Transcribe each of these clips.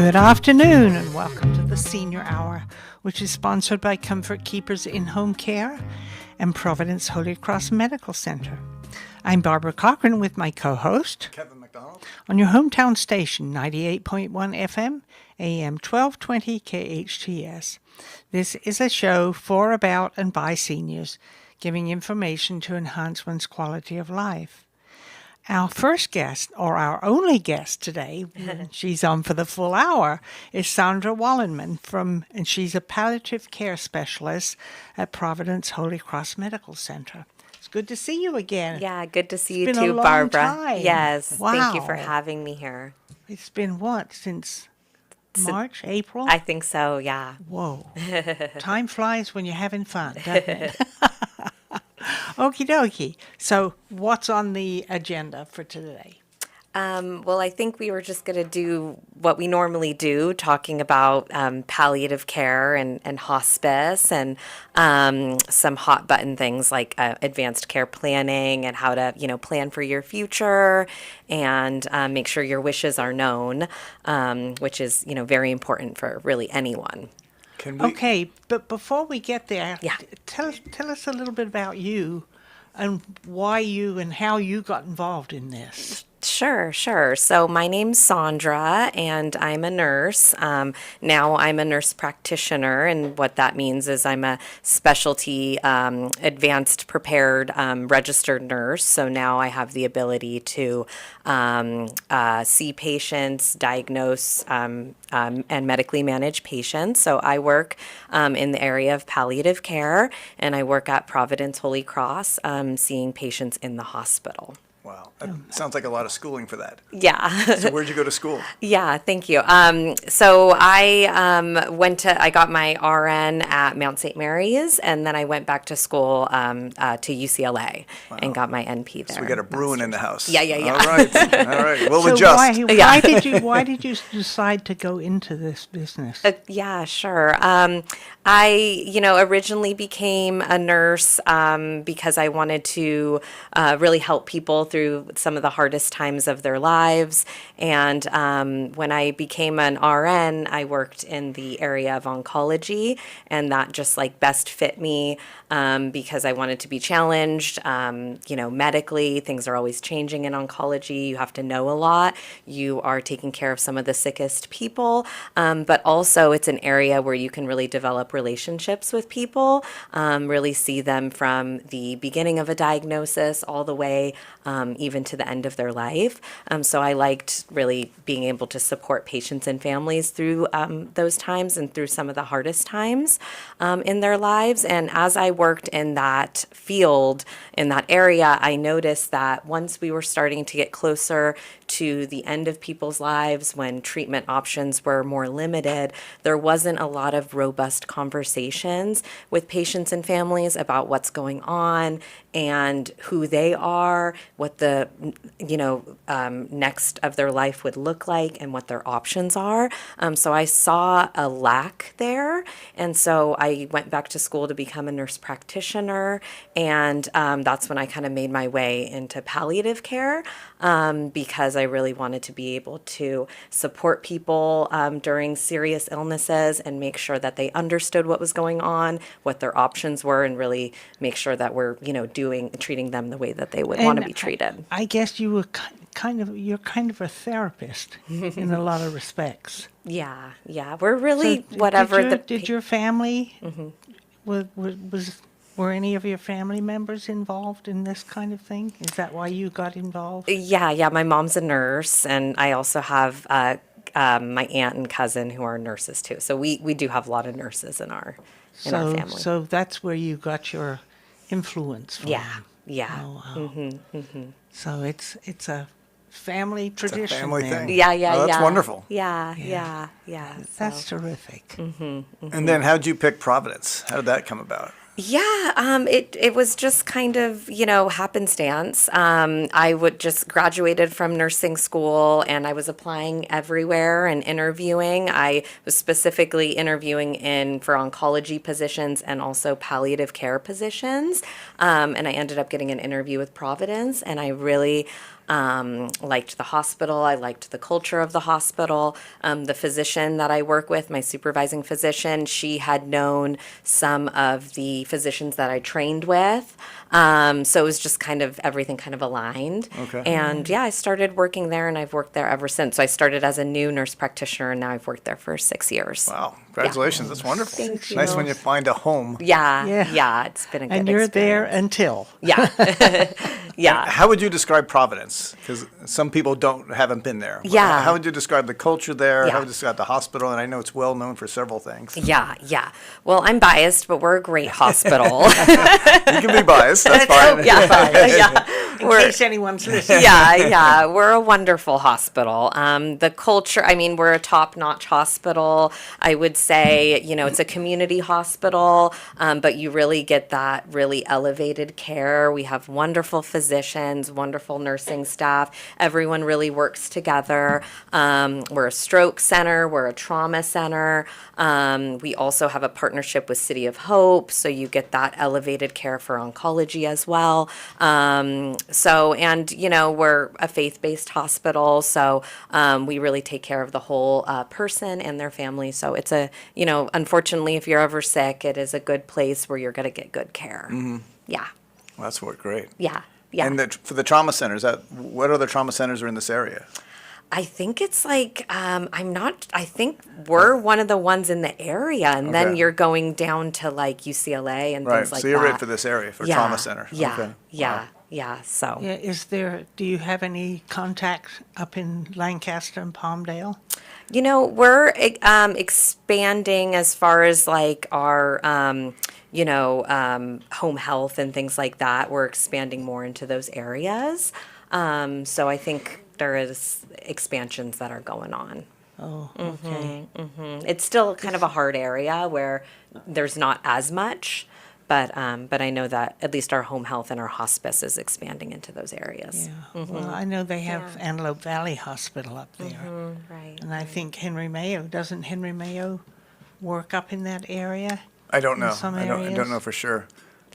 Good afternoon and welcome to the Senior Hour, which is sponsored by Comfort Keepers In-Home Care and Providence Holy Cross Medical Center. I'm Barbara Cochran with my co-host, Kevin MacDonald, on your hometown station, 98.1 FM, AM 1220 KHTS. This is a show for, about, and by seniors, giving information to enhance one's quality of life. Our first guest, or our only guest today, she's on for the full hour, is Sondra Wollenman and she's a palliative care specialist at Providence Holy Cross Medical Center. It's good to see you again. Yeah, good to see you It's too, been a long Barbara. time. Yes, Wow. thank you for having me here. It's been what, since March, April? I think so, yeah. Whoa. Time flies when you're having fun, doesn't it? Okie dokie. So what's on the agenda for today? Well, I think we were just going to do what we normally do, talking about palliative care and hospice and some hot button things like advanced care planning and how to, plan for your future and make sure your wishes are known, which is, very important for really anyone. Okay, but before we get there, Yeah. tell us a little bit about you and why you and how you got involved in this. Sure. So my name's Sondra, and I'm a nurse. Now I'm a nurse practitioner, and what that means is I'm a specialty advanced prepared registered nurse. So now I have the ability to see patients, diagnose, and medically manage patients. So I work in the area of palliative care, and I work at Providence Holy Cross, seeing patients in the hospital. Wow, that sounds like a lot of schooling for that. Yeah. So where'd you go to school? Yeah, thank you. So I got my RN at Mount St. Mary's, and then I went back to school to UCLA and got my NP there. So we got a Bruin in the house. Yeah. All right. We'll So adjust. why did you decide to go into this business? Yeah, sure. I originally became a nurse because I wanted to really help people through some of the hardest times of their lives. And when I became an RN, I worked in the area of oncology, and that just best fit me because I wanted to be challenged. Medically, things are always changing in oncology. You have to know a lot. You are taking care of some of the sickest people, but also it's an area where you can really develop relationships with people, really see them from the beginning of a diagnosis all the way even to the end of their life. So I liked really being able to support patients and families through those times and through some of the hardest times in their lives. And as I worked in that field, in that area, I noticed that once we were starting to get closer to the end of people's lives, when treatment options were more limited, there wasn't a lot of robust conversations with patients and families about what's going on and who they are, what the next of their life would look like, and what their options are. So I saw a lack there, and so I went back to school to become a nurse practitioner, and that's when I kind of made my way into palliative care because I really wanted to be able to support people during serious illnesses and make sure that they understood what was going on, what their options were, and really make sure that we're treating them the way that they would want to be treated. I guess you were you're kind of a therapist in a lot of respects. Yeah. We're really So Did your family? Mm-hmm. Were any of your family members involved in this kind of thing? Is that why you got involved? Yeah. My mom's a nurse, and I also have my aunt and cousin who are nurses too. So we do have a lot of nurses in our family. So that's where you got your influence from. Yeah. Oh, wow. Mm-hmm. So it's a family tradition. It's a family then. thing. Yeah. Oh, that's wonderful. Yeah. That's terrific. And then how'd you pick Providence? How did that come about? Yeah, it was just kind of, happenstance. I would just graduated from nursing school, and I was applying everywhere and interviewing. I was specifically interviewing for oncology positions and also palliative care positions. And I ended up getting an interview with Providence, and I really liked the hospital. I liked the culture of the hospital. The physician that I work with, my supervising physician, she had known some of the physicians that I trained with. So it was just kind of everything kind of aligned. Okay. And yeah, I started working there, and I've worked there ever since. So I started as a new nurse practitioner, and now I've worked there for 6 years. Wow. Congratulations. That's wonderful. Thank It's nice you. when you find a home. Yeah, Yeah. it's been a good And you're there experience. until. Yeah. Yeah. How would you describe Providence? Because some people haven't been there. Yeah. How would you describe the culture there? Yeah. How would you describe the hospital? And I know it's well known for several things. Yeah. Well, I'm biased, but we're a great hospital. You can be biased. That's fine. Yeah. In case anyone's listening. Yeah. We're a wonderful hospital. The culture, I mean, we're a top-notch hospital. I would say, it's a community hospital, but you really get that really elevated care. We have wonderful physicians, wonderful nursing staff. Everyone really works together. We're a stroke center. We're a trauma center. We also have a partnership with City of Hope, so you get that elevated care for oncology as well. We're a faith-based hospital, so we really take care of the whole person and their family. So it's unfortunately, if you're ever sick, it is a good place where you're going to get good care. Yeah. Well, that's great. Yeah. And for the trauma centers, what other trauma centers are in this area? I think it's like, I think we're one of the ones in the area, and then Okay. you're going down to like UCLA and Right. things like So you're that. right for this area, for trauma center. Yeah. Okay. Yeah. Wow. Yeah. So. Yeah, do you have any contact up in Lancaster and Palmdale? We're expanding as far as like our, home health and things like that. We're expanding more into those areas. So I think there is expansions that are going on. Oh, okay. It's still kind of a hard area where there's not as much, but I know that at least our home health and our hospice is expanding into those areas. Yeah. Well, I know they have Antelope Valley Hospital up there. Right. And I think doesn't Henry Mayo work up in that area? I don't know. some I don't areas. know for sure.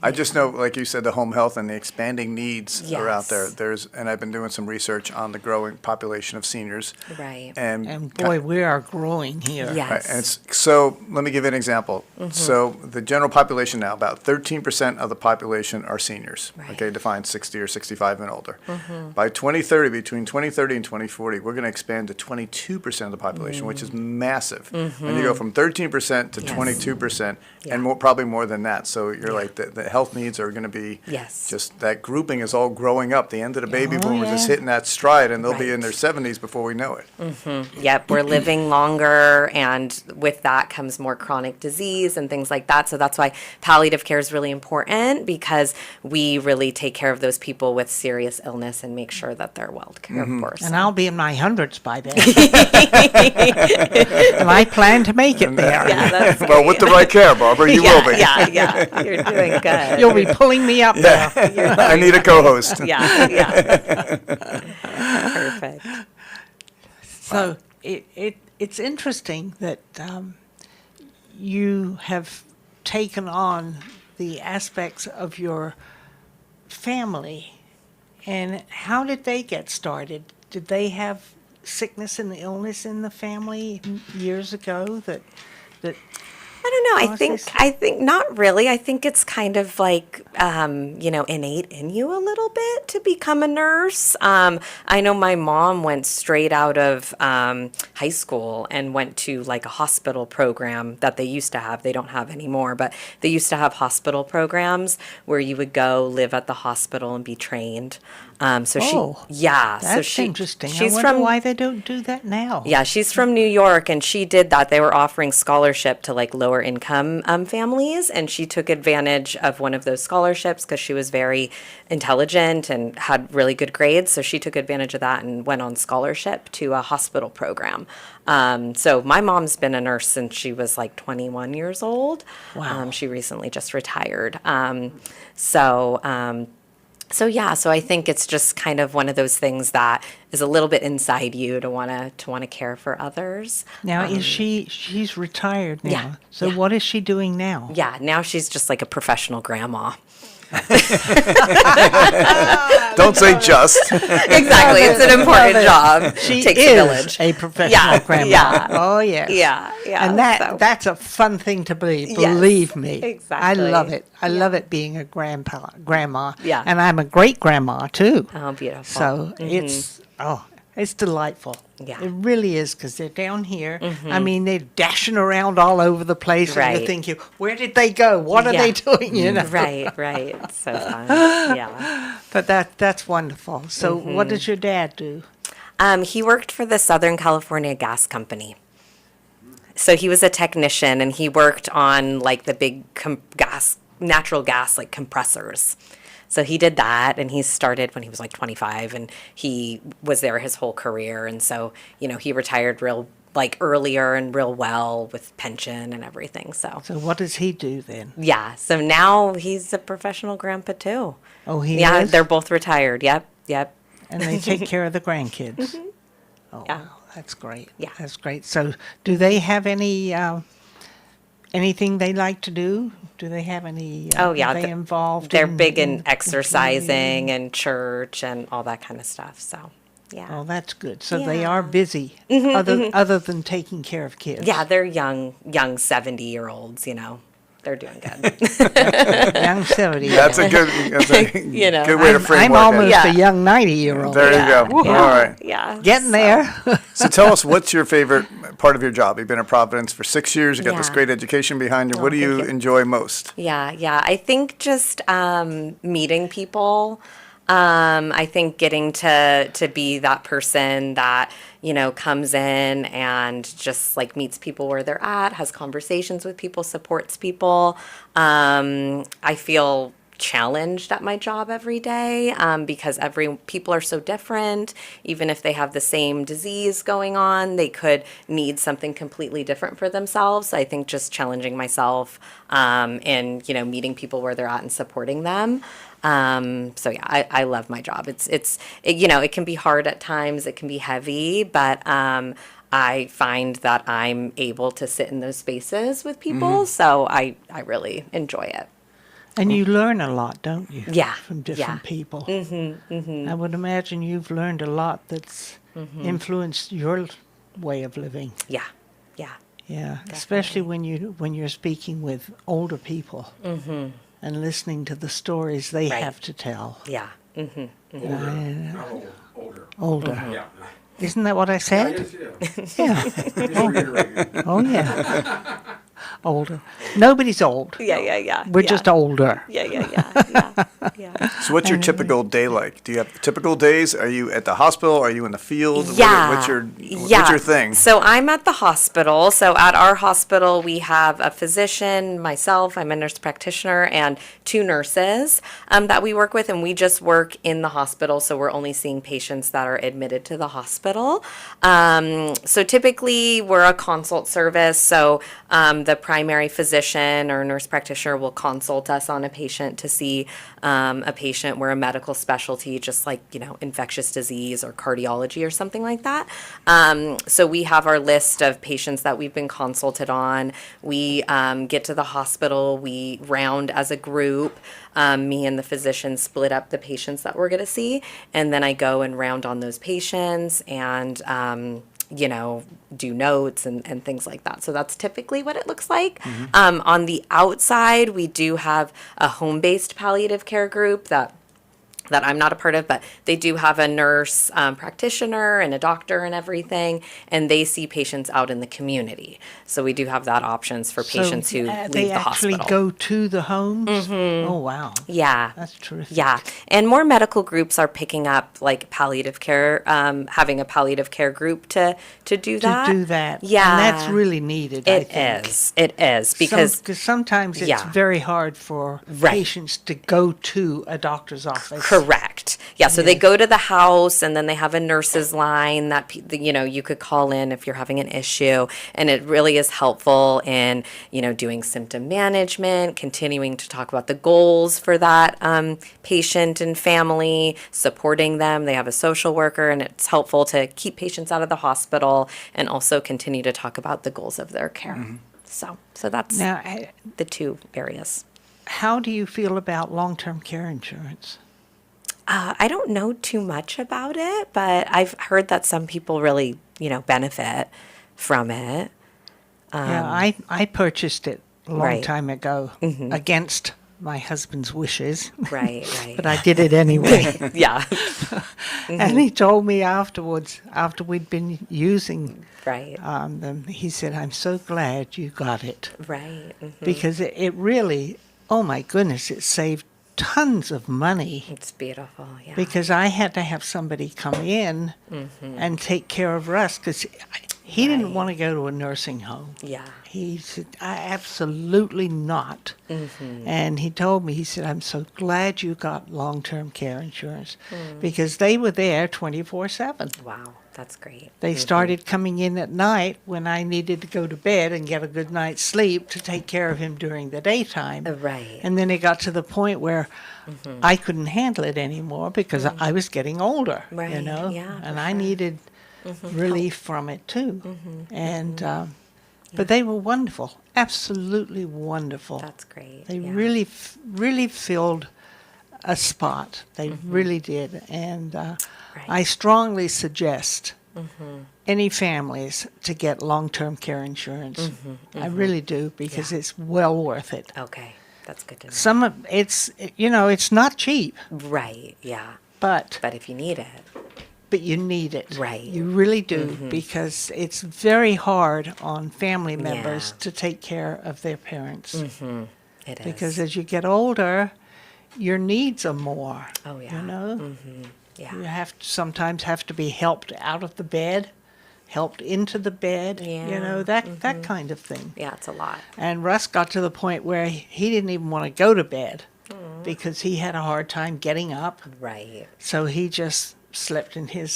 I just know, like you said, the home health and the expanding needs are out there. Yes. And I've been doing some research on the growing population of seniors. Right. And boy, we are growing here. Yeah. Right, and so let me give you an example. So the general population now, about 13% of the population are seniors. Right. Okay, defined 60 or 65 and older. By 2030, between 2030 and 2040, we're going to expand to 22% of the population, which is massive. And you go from 13% to Yes. 22%, Yeah. and probably more than that. So you're like the health needs are going to be Yes. just that grouping is all growing up. The end of the baby Oh, boomers is yeah. hitting that stride, and they'll be in Right. their 70s before we know it. Yep, we're living longer, and with that comes more chronic disease and things like that. So that's why palliative care is really important, because we really take care of those people with serious illness and make sure that they're well cared for. So. And I'll be in my hundreds by then. And I plan to make it there. Yeah, that's Well, with the right care, Barbara, you will be. Yeah, you're doing good. You'll be pulling me up there. I need a co-host. Yeah. Perfect. So it's interesting that you have taken on the aspects of your family. And how did they get started? Did they have sickness and illness in the family years ago that I don't know. Process? I think not really. I think it's kind of like, innate in you a little bit to become a nurse. I know my mom went straight out of high school and went to like a hospital program that they used to have. They don't have anymore, but they used to have hospital programs where you would go live at the hospital and be trained. So that's interesting. I She's wonder from why they don't do that now. Yeah, she's from New York, and she did that. They were offering scholarship to like lower income families, and she took advantage of one of those scholarships because she was very intelligent and had really good grades. So she took advantage of that and went on scholarship to a hospital program. So my mom's been a nurse since she was like 21 years old. Wow. She recently just retired. So I think it's just kind of one of those things that is a little bit inside you to want to care for others. Now, she's retired now. Yeah, So yeah. what is she doing now? Yeah, now she's just like a professional grandma. Don't say just. Exactly. It's an important job. She Takes is a village. a professional Yeah, grandma. yeah. Oh, yes. Yeah. And so- that's a fun thing to believe. Yes, Believe me. exactly. I love it. I love it being a grandma. Yeah. And I'm a great grandma too. Oh, beautiful. So it's delightful. Yeah. It really is, because they're down here. I mean, they're dashing around all over the place, and Right. you're thinking, where did they go? What are they doing? You know. Right. It's so fun. Yeah. But that's wonderful. So, what does your dad do? He worked for the Southern California Gas Company. So he was a technician, and he worked on like the big natural gas, like compressors. So he did that, and he started when he was like 25, and he was there his whole career. And so, he retired real like earlier and real well with pension and everything. So what does he do then? yeah, so now he's a professional grandpa too. Oh, he Yeah, is? they're both retired. Yep. And they take care of the grandkids. Oh, Yeah. wow, that's great. Yeah. That's great. So, do they have anything they like to do? Do they have any? Oh, yeah, Are they involved? They're in, big in in the exercising community? and church and all that kind of stuff. So, yeah. Oh, that's good. So they Yeah. are busy, other than taking care of kids. Yeah, they're young 70-year-olds, They're doing good. Young 70. That's a good good way to I'm framework almost it. Yeah. a young 90-year-old. There you go. Woohoo. All right. Yeah. Getting there. So tell us, what's your favorite part of your job? You've been at Providence for 6 years. You got this Yeah. great education behind you. What do thank you you. enjoy most? Yeah. I think just meeting people. I think getting to be that person that, comes in and just like meets people where they're at, has conversations with people, supports people. I feel challenged at my job every day because people are so different. Even if they have the same disease going on, they could need something completely different for themselves. So I think just challenging myself and meeting people where they're at and supporting them. So yeah, I love my job. It can be hard at times. It can be heavy, but I find that I'm able to sit in those spaces with people. So I really enjoy it. And you learn a lot, don't you? Yeah, From different yeah. people. I would imagine you've learned a lot that's influenced your way of living. Yeah. Yeah, especially when you're speaking with older people and listening to the stories they Right. have to tell. Yeah. Older. Yeah. Isn't that what I said? Yeah. Yeah. Oh, yeah. Older. Nobody's old. Yeah. We're just older. Yeah. So what's your typical day like? Do you have typical days? Are you at the hospital? Are you in the field? Yeah. What's your thing? So I'm at the hospital. So at our hospital, we have a physician, myself, I'm a nurse practitioner, and 2 nurses that we work with, and we just work in the hospital. So we're only seeing patients that are admitted to the hospital. So typically we're a consult service. So the primary physician or nurse practitioner will consult us on a patient to see a patient. We're a medical specialty, just like, infectious disease or cardiology or something like that. So we have our list of patients that we've been consulted on. We get to the hospital, we round as a group. Me and the physician split up the patients that we're going to see, and then I go and round on those patients and do notes and things like that. So that's typically what it looks like. On the outside, we do have a home-based palliative care group that I'm not a part of, but they do have a nurse practitioner and a doctor and everything, and they see patients out in the community. So we do have that options for patients who leave they the actually hospital. go to the homes? Oh, wow. Yeah. That's terrific. Yeah, and more medical groups are picking up like palliative care, having a palliative care group to do that. To do that. Yeah. And that's really needed, I think. It is because Because sometimes it's Yeah. very hard for Right. patients to go to a doctor's office. correct. Yeah, so they go to the house, and then they have a nurse's line that you could call in if you're having an issue, and it really is helpful in doing symptom management, continuing to talk about the goals for that patient and family, supporting them. They have a social worker, and it's helpful to keep patients out of the hospital and also continue to talk about the goals of their care. So that's Now, the 2 areas. how do you feel about long-term care insurance? I don't know too much about it, but I've heard that some people really, benefit from it. Yeah, I purchased it a long Right. time ago against my husband's wishes, Right, right. but I did it anyway. Yeah. And he told me afterwards, after we'd been using Right. them, he said, "I'm so glad you got it." Right. Because it really, oh my goodness, it saved tons of money. It's beautiful. Yeah. Because I had to have somebody come in and take care of Russ because he didn't Right. want to go to a nursing home. Yeah. He said, absolutely not. And he told me, he said, "I'm so glad you got long-term care insurance because they were there 24/7. Wow. That's great. They started coming in at night when I needed to go to bed and get a good night's sleep to take care of him during the daytime. Right. And then it got to the point where I couldn't handle it anymore because I was getting older, Right, yeah, and for I sure. needed relief from it too. And but they were wonderful, absolutely wonderful. That's great. They yeah. really filled a spot. They really did. And Right. I strongly suggest any families to get long-term care insurance. I really do because it's well worth it. Okay. That's good to know. Some of it's not cheap, Right. Yeah. but But if you need it. you need it. Right. You really do because it's very hard on family members Yeah. to take care of their parents. It is. Because as you get older, your needs are more. Oh, yeah. You know? Yeah. You sometimes have to be helped out of the bed, helped into the bed, Yeah. that kind of thing. Yeah. It's a lot. And Russ got to the point where he didn't even want to go to bed because he had a hard time getting up. Right. So he just slept in his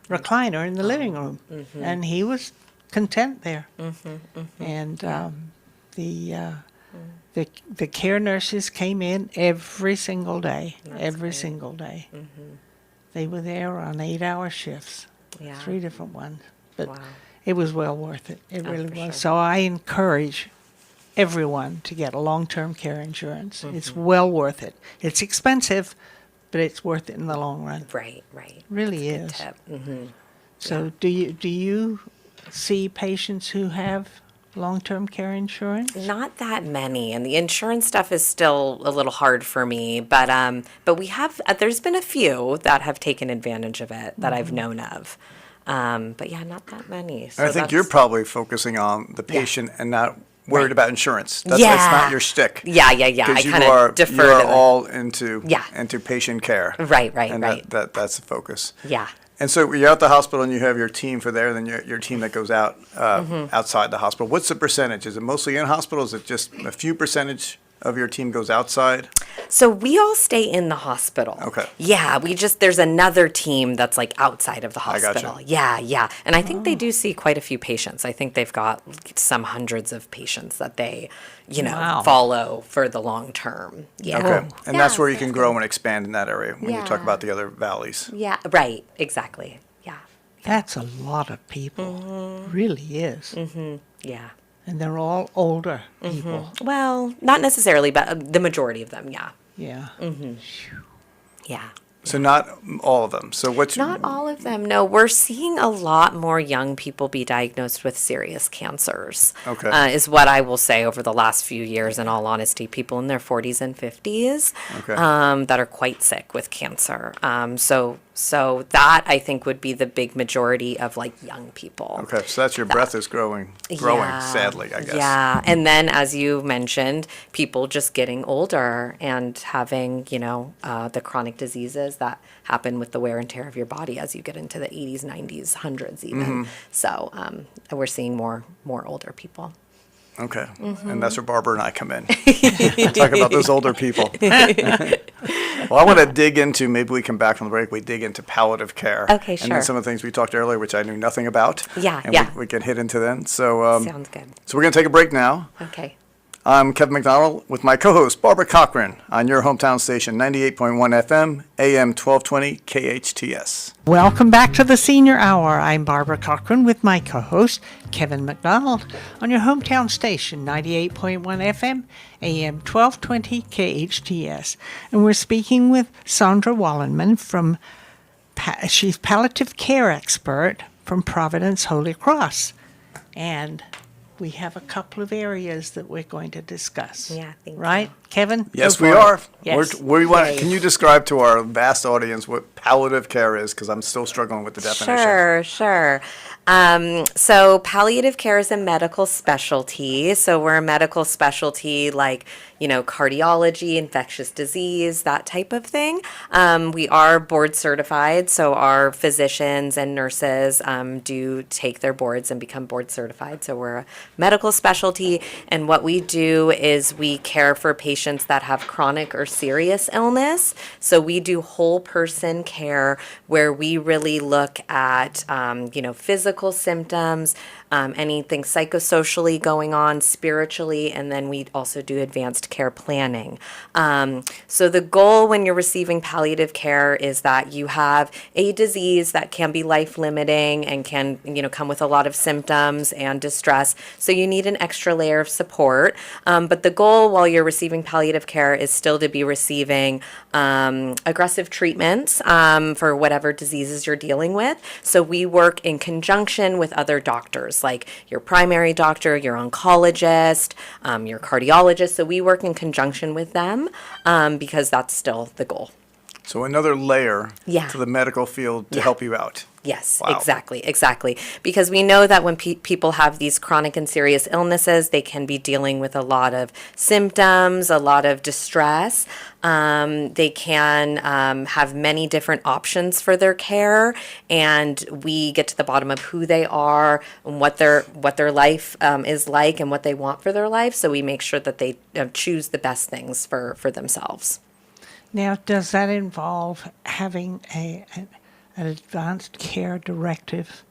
recliner in the living room, and he was content there. And the care nurses came in every single day, single day. They were there on 8-hour shifts, Yeah. 3 different ones. But Wow. it was well worth it. It really for was. sure. So I encourage everyone to get a long-term care insurance. It's well worth it. It's expensive, but it's worth it in the long run. Right. Right. Really is. Tip. So do you see patients who have long-term care insurance? Not that many, and the insurance stuff is still a little hard for me. But we have. There's been a few that have taken advantage of it that I've known of. But yeah, not that many. So I think you're probably focusing on the patient and not worried about insurance. That's not your shtick. Yeah. I Because kind of defer you are to the. all into Yeah. into patient care. Right. And Right. that's the focus. Yeah. And so you're at the hospital and you have your team for there, then your team that goes out outside the hospital. What's the percentage? Is it mostly in hospital? Is it just a few percentage of your team goes outside? So we all stay in the hospital. Okay. Yeah, there's another team that's like outside of the I gotcha. hospital. Yeah. And I think they do see quite a few patients. I think they've got some hundreds of patients that they, Wow. follow for the long term. Yeah. Okay. And that's Yeah, where you can grow and expand in that area when you talk Yeah. about the other valleys. Yeah, right. Exactly. Yeah. That's a lot of people. Really is. Yeah. And they're all older people. Well, not necessarily, but the majority of them, yeah. Yeah. Yeah. So not all of them. So what's Not all of them. No, we're seeing a lot more young people be diagnosed with serious cancers. Okay. Is what I will say over the last few years, in all honesty. People in their 40s and 50s Okay. that are quite sick with cancer. So that, I think, would be the big majority of, like, young people. Okay, so that's your breath is growing Yeah. sadly, I guess. Yeah, and then as you mentioned, people just getting older and having, the chronic diseases that happen with the wear and tear of your body as you get into the 80s, 90s, 100s even. So we're seeing more older people. Okay. And that's where Barbara and I come in. Talk about those older people. Well, I want to dig into, maybe we come back from the break, we dig into palliative care. Okay, And sure. then some of the things we talked earlier, which I knew nothing about. Yeah, and yeah. we can hit into then. So, Sounds good. so we're going to take a break now. Okay. I'm Kevin MacDonald with my co-host Barbara Cochran on your hometown station 98.1 FM, AM 1220 KHTS. Welcome back to the Senior Hour. I'm Barbara Cochran with my co-host Kevin MacDonald on your hometown station 98.1 FM, AM 1220 KHTS. And we're speaking with Sondra Wollenman from, she's palliative care expert from Providence Holy Cross. And we have a couple of areas that we're going to discuss. Yeah, thank right? you. Kevin? Yes, we are. Yes. Can you describe to our vast audience what palliative care is? Because I'm still struggling with the definition. Sure. So palliative care is a medical specialty. So we're a medical specialty like, cardiology, infectious disease, that type of thing. We are board certified. So our physicians and nurses do take their boards and become board certified. So we're a medical specialty. And what we do is we care for patients that have chronic or serious illness. So we do whole person care where we really look at, physical symptoms, anything psychosocially going on, spiritually, and then we also do advanced care planning. So the goal when you're receiving palliative care is that you have a disease that can be life-limiting and can, come with a lot of symptoms and distress. So you need an extra layer of support. But the goal while you're receiving palliative care is still to be receiving aggressive treatments for whatever diseases you're dealing with. So we work in conjunction with other doctors, like your primary doctor, your oncologist, your cardiologist. So we work in conjunction with them because that's still the goal. So another layer Yeah. to the medical field to Yeah. help you out. Yes, Wow. exactly. Because we know that when people have these chronic and serious illnesses, they can be dealing with a lot of symptoms, a lot of distress. They can have many different options for their care, and we get to the bottom of who they are and what their life is like and what they want for their life. So we make sure that they choose the best things for themselves. Now, does that involve having an advanced care directive?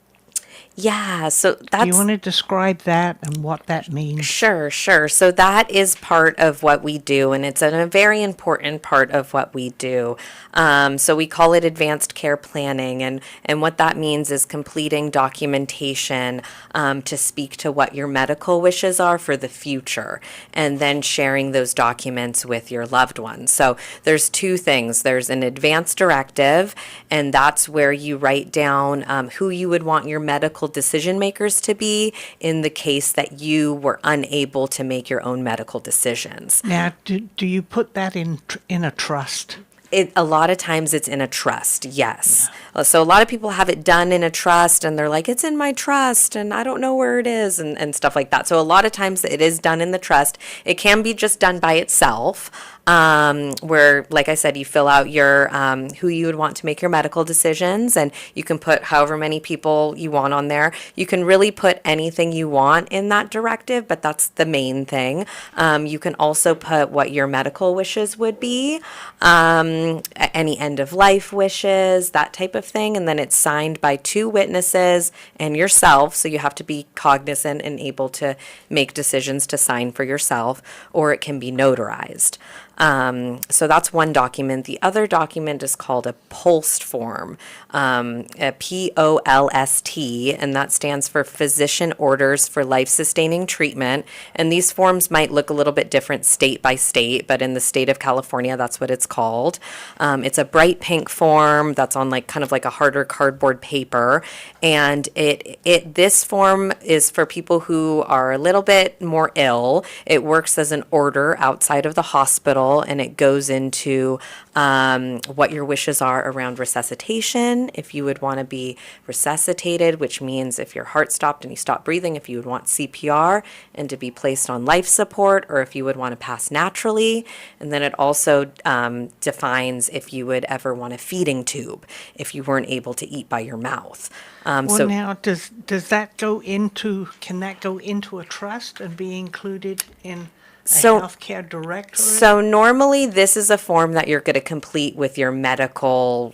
Yeah, so that's... Do you want to describe that and what that means? Sure. So that is part of what we do, and it's a very important part of what we do. So we call it advanced care planning, and what that means is completing documentation to speak to what your medical wishes are for the future, and then sharing those documents with your loved ones. So there's two things. There's an advanced directive, and that's where you write down who you would want your medical decision makers to be in the case that you were unable to make your own medical decisions. Now, do you put that in a trust? A lot of times it's in a trust, yes. Yeah. So a lot of people have it done in a trust and they're like, it's in my trust and I don't know where it is and stuff like that. So a lot of times it is done in the trust. It can be just done by itself. Where, like I said, you fill out your who you would want to make your medical decisions, and you can put however many people you want on there. You can really put anything you want in that directive, but that's the main thing. You can also put what your medical wishes would be, any end of life wishes, that type of thing, and then it's signed by two witnesses and yourself, so you have to be cognizant and able to make decisions to sign for yourself, or it can be notarized. So that's one document. The other document is called a POLST form, a POLST, and that stands for Physician Orders for Life-Sustaining Treatment. And these forms might look a little bit different state by state, but in the state of California, that's what it's called. It's a bright pink form that's on kind of like a harder cardboard paper, and this form is for people who are a little bit more ill. It works as an order outside of the hospital, and it goes into what your wishes are around resuscitation, if you would want to be resuscitated, which means if your heart stopped and you stopped breathing, if you would want CPR and to be placed on life support, or if you would want to pass naturally. And then it also defines if you would ever want a feeding tube, if you weren't able to eat by your mouth. Now, does that can that go into a trust and be included in So- healthcare directory? So normally this is a form that you're going to complete with your medical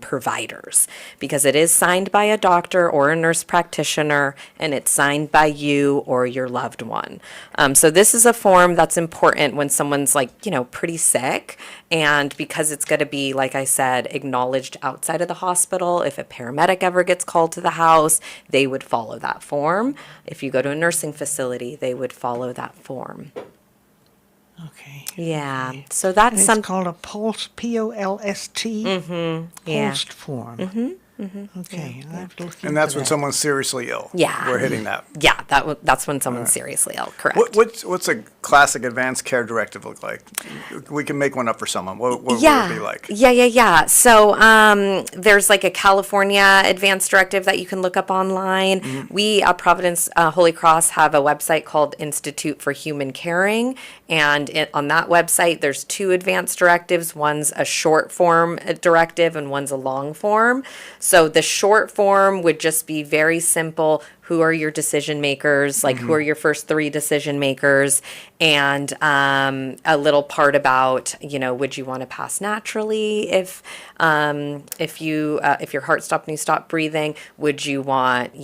providers because it is signed by a doctor or a nurse practitioner and it's signed by you or your loved one. So this is a form that's important when someone's pretty sick, and because it's going to be, like I said, acknowledged outside of the hospital. If a paramedic ever gets called to the house, they would follow that form. If you go to a nursing facility, they would follow that form. Okay. Yeah, Okay. so that's And it's some. called a POLST, P-O-L-S-T? Mm-hmm. Yeah. POLST form. Okay, I have to look And that's into when that. someone's seriously ill. Yeah. We're hitting that. Yeah, that's when someone's seriously ill. Correct. What's a classic advanced care directive look like? We can make one up for someone. What would Yeah. it be like? Yeah. So there's like a California advanced directive that you can look up online. We at Providence Holy Cross have a website called Institute for Human Caring. And on that website, there's two advanced directives. One's a short form directive and one's a long form. So the short form would just be very simple. Who are your decision makers? Like, who are your first three decision makers? And a little part about, would you want to pass naturally if your heart stopped and you stopped breathing? Would you want,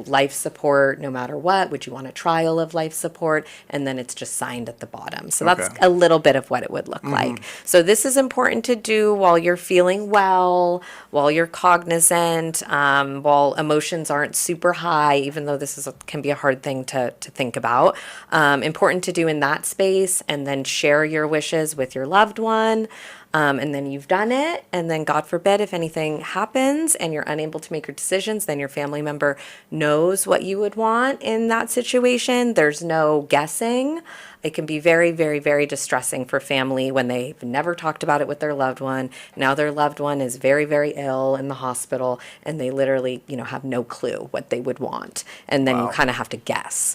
life support no matter what? Would you want a trial of life support? And then it's just signed at the bottom. So that's Okay. a little bit of what it would look like. So this is important to do while you're feeling well, while you're cognizant, while emotions aren't super high, even though this can be a hard thing to think about. Important to do in that space, and then share your wishes with your loved one. And then you've done it, and then God forbid if anything happens and you're unable to make your decisions, then your family member knows what you would want in that situation. There's no guessing. It can be very, very, very distressing for family when they've never talked about it with their loved one. Now their loved one is very, very ill in the hospital, and they literally, have no clue what they would want. And then you Wow. kind of have to guess.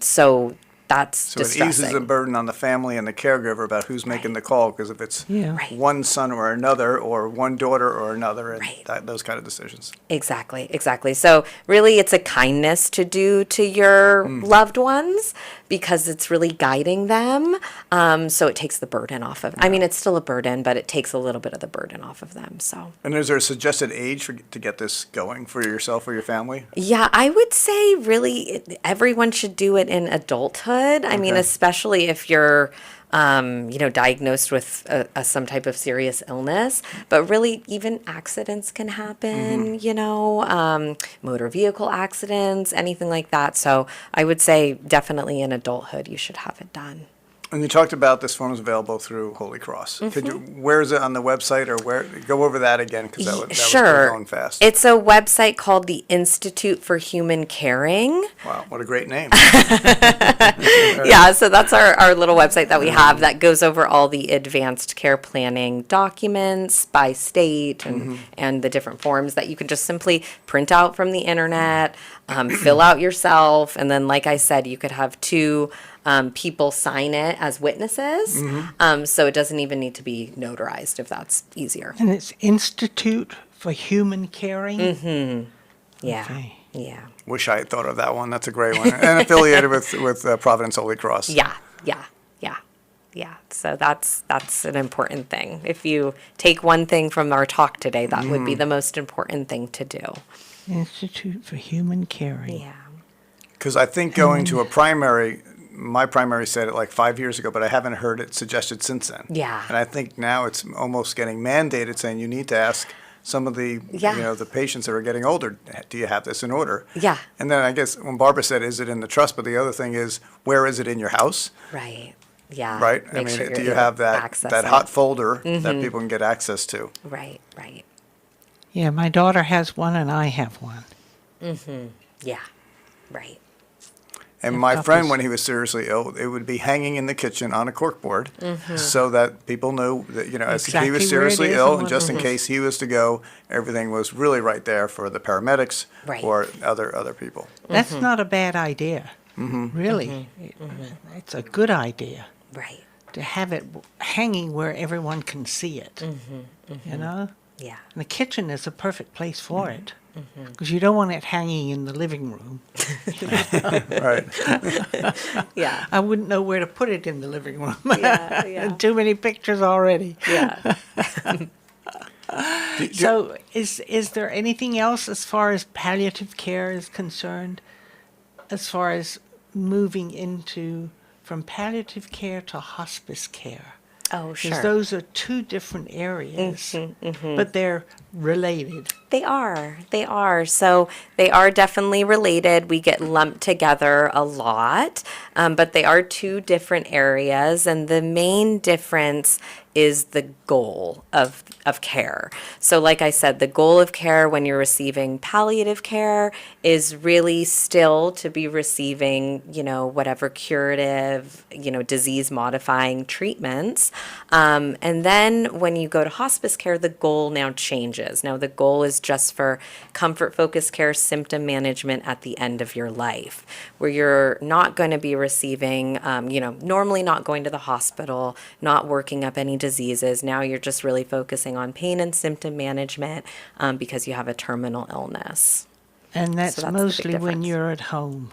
So that's So distressing. it eases the burden on the family and the caregiver about who's making the call, because if it's Yeah. Right. one son or another, or one daughter or another, and Right. those kind of decisions. Exactly. So really it's a kindness to do to your loved ones because it's really guiding them. So it takes the burden off of, it's still a burden, but it takes a little bit of the burden off of them. So And is there a suggested age to get this going for yourself or your family? yeah, I would say really everyone should do it in adulthood. I mean, Okay. especially if you're, diagnosed with some type of serious illness. But really, even accidents can happen, motor vehicle accidents, anything like that. So I would say definitely in adulthood, you should have it done. And you talked about this form is available through Holy Cross. Could you, where is it on the website, or where? Go over that again, because that was Sure. going fast. It's a website called the Institute for Human Caring. Wow, what a great name. Yeah, so that's our little website that we have that goes over all the advanced care planning documents by state and the different forms that you can just simply print out from the internet, fill out yourself, and then, like I said, you could have two people sign it as witnesses. So it doesn't even need to be notarized if that's easier. And it's Institute for Human Caring? Yeah. Okay. Yeah. Wish I had thought of that one. That's a great one. And affiliated with Providence Holy Cross. Yeah. So that's an important thing. If you take one thing from our talk today, that would be the most important thing to do. Institute for Human Caring. Yeah. Because I think going to my primary said it like 5 years ago, but I haven't heard it suggested since then. Yeah. And I think now it's almost getting mandated, saying you need to ask some of the, Yeah. the patients that are getting older, do you have this in order? Yeah. And then I guess when Barbara said, is it in the trust? But the other thing is, where is it in your house? Right. Yeah. Right? Make sure do you're you have able to that access it. hot folder that people can get access to? Right. Yeah, my daughter has one and I have one. Yeah. Right. And Yeah, my copies. friend, when he was seriously ill, it would be hanging in the kitchen on a corkboard so that people knew that, as he Exactly was where it seriously is ill, and and what- just in case he was to go, everything was really right there for the paramedics Right. or other people. That's not a bad idea. Really. It's a good idea Right. to have it hanging where everyone can see it. You know? Yeah. And the kitchen is a perfect place for it. Because you don't want it hanging in the living room. Right. Yeah. I wouldn't know where to put it in the living room. Yeah, yeah. Too many pictures already. Yeah. So is there anything else as far as palliative care is concerned, as far as moving into from palliative care to hospice care? Oh, Because sure. those are two different areas, but they're related. They are. They are. So they are definitely related. We get lumped together a lot, but they are two different areas. And the main difference is the goal of care. So like I said, the goal of care when you're receiving palliative care is really still to be receiving, whatever curative, disease modifying treatments. And then when you go to hospice care, the goal now changes. Now the goal is just for comfort focused care, symptom management at the end of your life, where you're not going to be receiving, normally not going to the hospital, not working up any diseases. Now you're just really focusing on pain and symptom management because you have a terminal illness. And that's So that's the big mostly when difference. you're at home.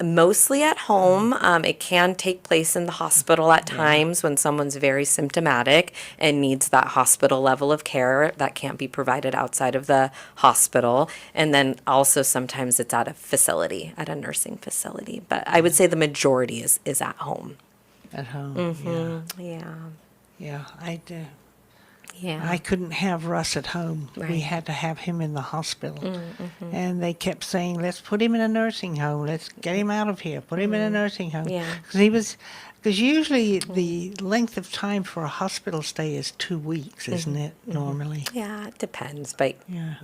Mostly at home. It can take place in the hospital at times when someone's very symptomatic and needs that hospital level of care that can't be provided outside of the hospital. And then also sometimes it's at a facility, at a nursing facility. But I would say the majority is at home. At home, Yeah. yeah. Yeah. I couldn't have Russ at home. We Right. had to have him in the hospital. And they kept saying, let's put him in a nursing home. Let's get him out of here. Put him in a nursing home. Yeah. Because usually the length of time for a hospital stay is 2 weeks, isn't it, normally? Yeah, it depends. But Yeah.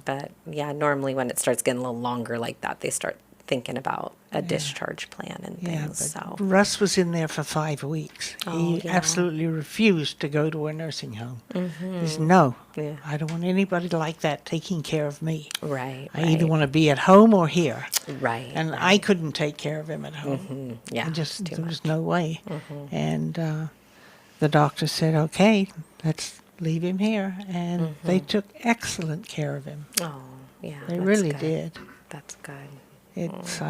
yeah, normally when it starts getting a little longer like that, they start thinking about a discharge plan and Yeah, things. but So Russ was in there for 5 weeks. Oh, He yeah. absolutely refused to go to a nursing home. He said, no, Yeah. I don't want anybody like that taking care of me. right. I either want to be at home or here. Right. And I couldn't take care of him at home. Yeah. I just, too there much. was no way. And the doctor said, okay, let's leave him here. And they took excellent care of him. Oh, yeah. They that's really good. did. That's good. It's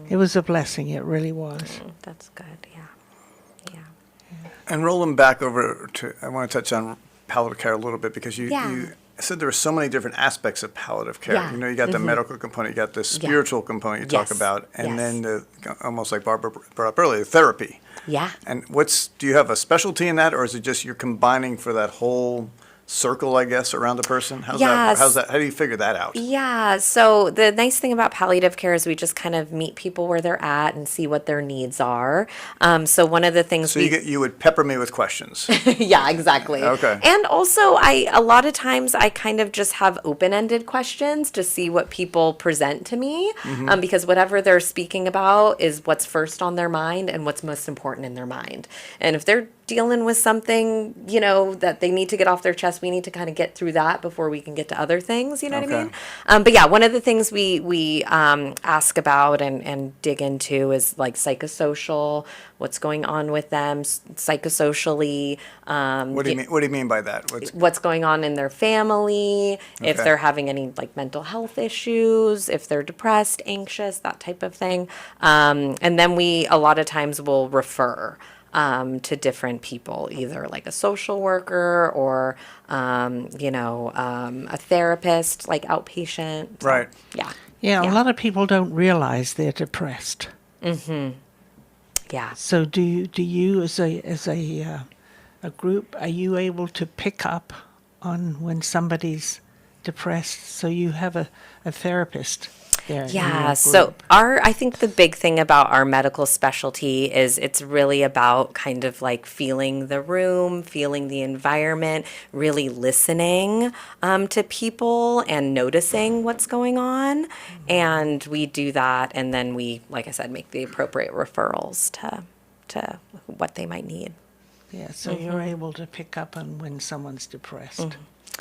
it was a blessing. It really was. That's good. Yeah. Yeah. And rolling back over to, I want to touch on palliative care a little bit because you said there were so many different aspects of palliative care. Yeah. You got the medical component, you got the spiritual component you talk Yes. about, and Yes. then the, almost like Barbara brought up earlier, therapy. Yeah. And do you have a specialty in that, or is it just you're combining for that whole circle, I guess, around the person? How do you figure that out? Yeah. So the nice thing about palliative care is we just kind of meet people where they're at and see what their needs are. So one of the things So you would pepper me with questions. yeah, exactly. Okay. And also a lot of times I kind of just have open-ended questions to see what people present to me, because whatever they're speaking about is what's first on their mind and what's most important in their mind. And if they're dealing with something, that they need to get off their chest, we need to kind of get through that before we can get to other things, you know what I Okay. mean? But yeah, one of the things we ask about and dig into is like psychosocial, what's going on with them psychosocially. What do you mean by that? What's going on in their family, if Okay. they're having any like mental health issues, if they're depressed, anxious, that type of thing. And then we a lot of times will refer to different people, either like a social worker or, a therapist, like outpatient. So, Right. Yeah. Yeah, Yeah. a lot of people don't realize they're depressed. Yeah. So do you as a group, are you able to pick up on when somebody's depressed? So you have a therapist there. in your Yeah, so group. I think the big thing about our medical specialty is it's really about kind of like feeling the room, feeling the environment, really listening to people and noticing what's going on. And we do that, and then we, like I said, make the appropriate referrals to what they might need. Yeah, so you're able to pick up on when someone's depressed.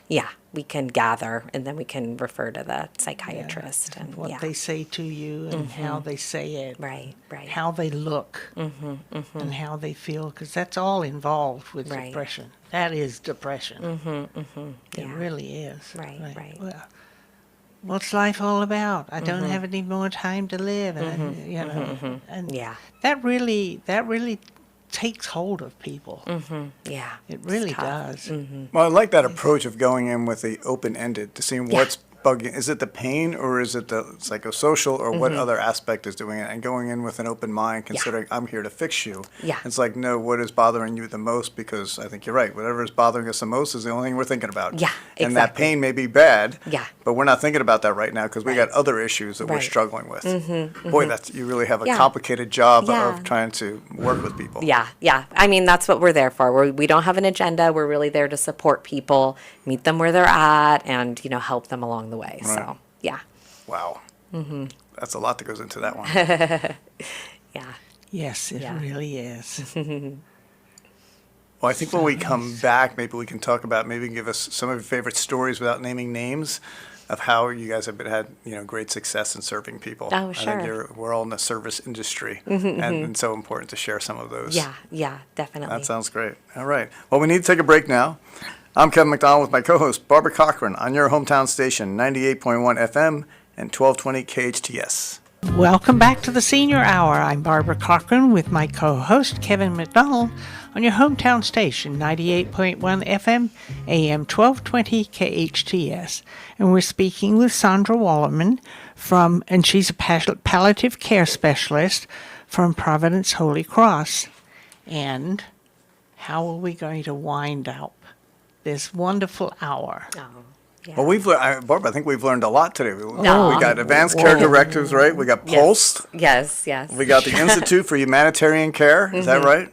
Yeah, we can gather, and then we can refer to the psychiatrist. And What yeah. they say to you and how they say it. Right. How they look and how they feel, because that's all involved with Right. what's life all about? I don't have any more time to live, and and Yeah. that really takes hold of people. Yeah. It It's really tough. does. Well, I like that approach of going in with the open-ended to see what's bugging. Is it the pain or is it the psychosocial or what other aspect is doing it? And going in with an open mind, considering I'm here to fix you. Yeah. It's like, no, what is bothering you the most? Because I think you're right. Whatever is bothering us the most is the only thing we're thinking about. Yeah, And that exactly. pain may be bad. Yeah. But we're not thinking about that right now because we got other issues that we're Right. struggling with. Boy, you really have a Yeah. complicated job Yeah. of trying to work with people. Yeah, yeah. I mean, that's what we're there for. We don't have an agenda. We're really there to support people, meet them where they're at, and, help them along the way. Right. So, yeah. Wow. That's a lot that goes into that one. Yeah. Yes, it Yeah. really is. Well, I think when we come back, maybe we can talk about, maybe give us some of your favorite stories without naming names of how you guys have had, great success in serving people. Oh, I sure. think we're all in the service industry, and it's so important to share some of those. Yeah, yeah, definitely. That sounds great. All right. Well, we need to take a break now. I'm Kevin MacDonald with my co-host, Barbara Cochran, on your hometown station, 98.1 FM and 1220 KHTS. Welcome back to the Senior Hour. I'm Barbara Cochran with my co-host Kevin MacDonald on your hometown station, 98.1 FM, AM 1220 KHTS. And we're speaking with Sondra Wollenman and she's a palliative care specialist from Providence Holy Cross. And how are we going to wind up this wonderful hour? Oh, yeah. Well, Barbara, I think we've learned a lot today. We No. got advanced care directives, right? We got Pulse. Yes, yes. We got the Institute for Humanitarian Care. Is that right?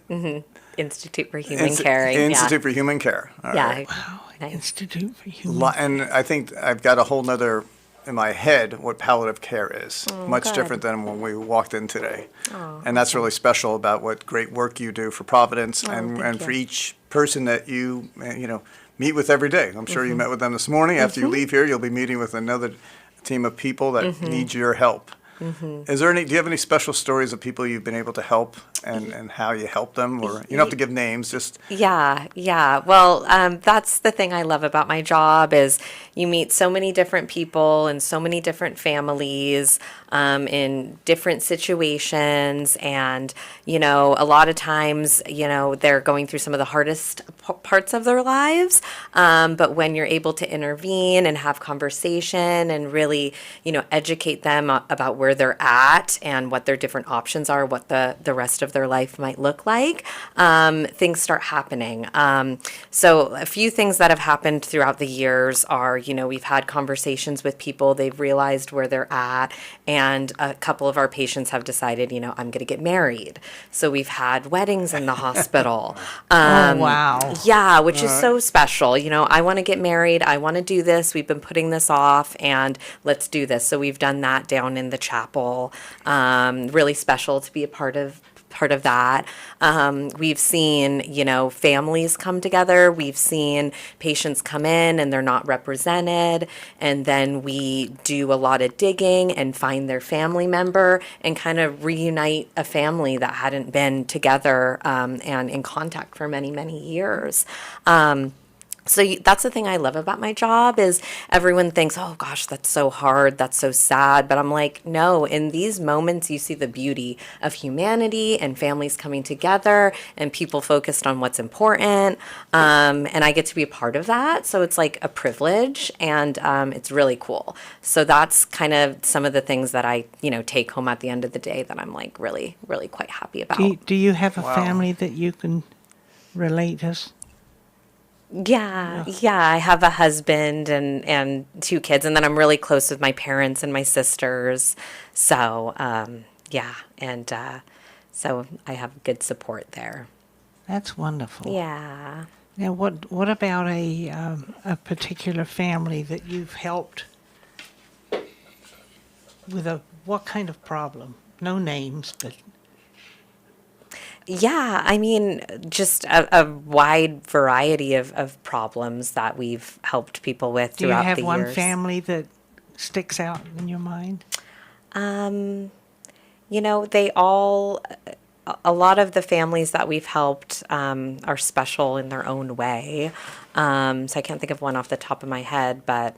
Institute for Human Caring. Institute for Human Care. All Yeah. right. Wow, Nice. Institute for Human. And I think I've got a whole nother in my head what palliative care is. Much good. different than when we walked in today. And that's really special about what great work you do for Providence and thank for you. each person that you meet with every day. I'm sure you met with them this morning. After you leave here, you'll be meeting with another team of people that need your help. Do you have any special stories of people you've been able to help and how you help them? Or you don't have to give names, just Yeah, yeah. Well, that's the thing I love about my job is you meet so many different people and so many different families in different situations. And, a lot of times, they're going through some of the hardest parts of their lives. But when you're able to intervene and have conversation and really, educate them about where they're at and what their different options are, what the rest of their life might look like, things start happening. So a few things that have happened throughout the years are, we've had conversations with people, they've realized where they're at, and a couple of our patients have decided, I'm going to get married. So we've had weddings in the hospital. Oh, wow. Yeah, which is so special. I want to get married. I want to do this. We've been putting this off, and let's do this. So we've done that down in the chapel. Really special to be a part of that. We've seen, families come together. We've seen patients come in and they're not represented. And then we do a lot of digging and find their family member and kind of reunite a family that hadn't been together and in contact for many, many years. So that's the thing I love about my job is everyone thinks, oh gosh, that's so hard, that's so sad. But I'm like, no, in these moments, you see the beauty of humanity and families coming together and people focused on what's important. And I get to be a part of that. So it's like a privilege and it's really cool. So that's kind of some of the things that I, take home at the end of the day that I'm like really, really quite happy about. Do you have a Wow. family that you can relate us? Yeah, I have a husband and two kids, and then I'm really close with my parents and my sisters. So, so I have good support there. That's wonderful. Yeah. Now, what about a particular family that you've helped with what kind of problem? No names, but Yeah, I mean, just a wide variety of problems that we've helped people with do you throughout have the one years. family that sticks out in your mind? They all a lot of the families that we've helped are special in their own way. So I can't think of one off the top of my head, but,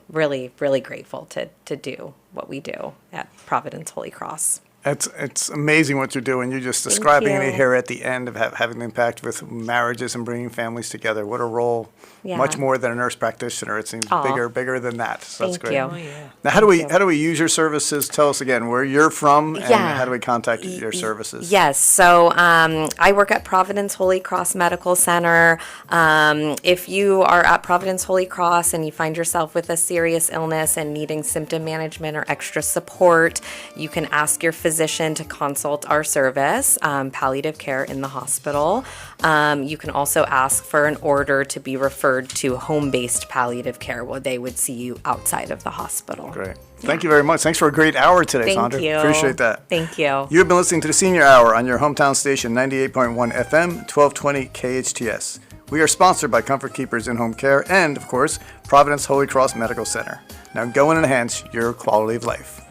really, really grateful to do what we do at Providence Holy Cross. It's amazing what you're doing. You're just describing you. it here at the end of having the impact with marriages and bringing families together. What a role, Yeah. much more than a nurse practitioner. It seems bigger than that. So that's Thank great. you. Oh, yeah. Now, how do we use your services? Tell us again where you're from and Yeah. how do we contact your services? Yes. So I work at Providence Holy Cross Medical Center. If you are at Providence Holy Cross and you find yourself with a serious illness and needing symptom management or extra support, you can ask your physician to consult our service, Palliative Care in the hospital. You can also ask for an order to be referred to home-based palliative care where they would see you outside of the hospital. Great. Thank you very much. Thanks for a great hour today, Thank Sondra. you. Appreciate that. Thank you. You have been listening to the Senior Hour on your hometown station, 98.1 FM, 1220 KHTS. We are sponsored by Comfort Keepers In-Home Care and, of course, Providence Holy Cross Medical Center. Now go and enhance your quality of life.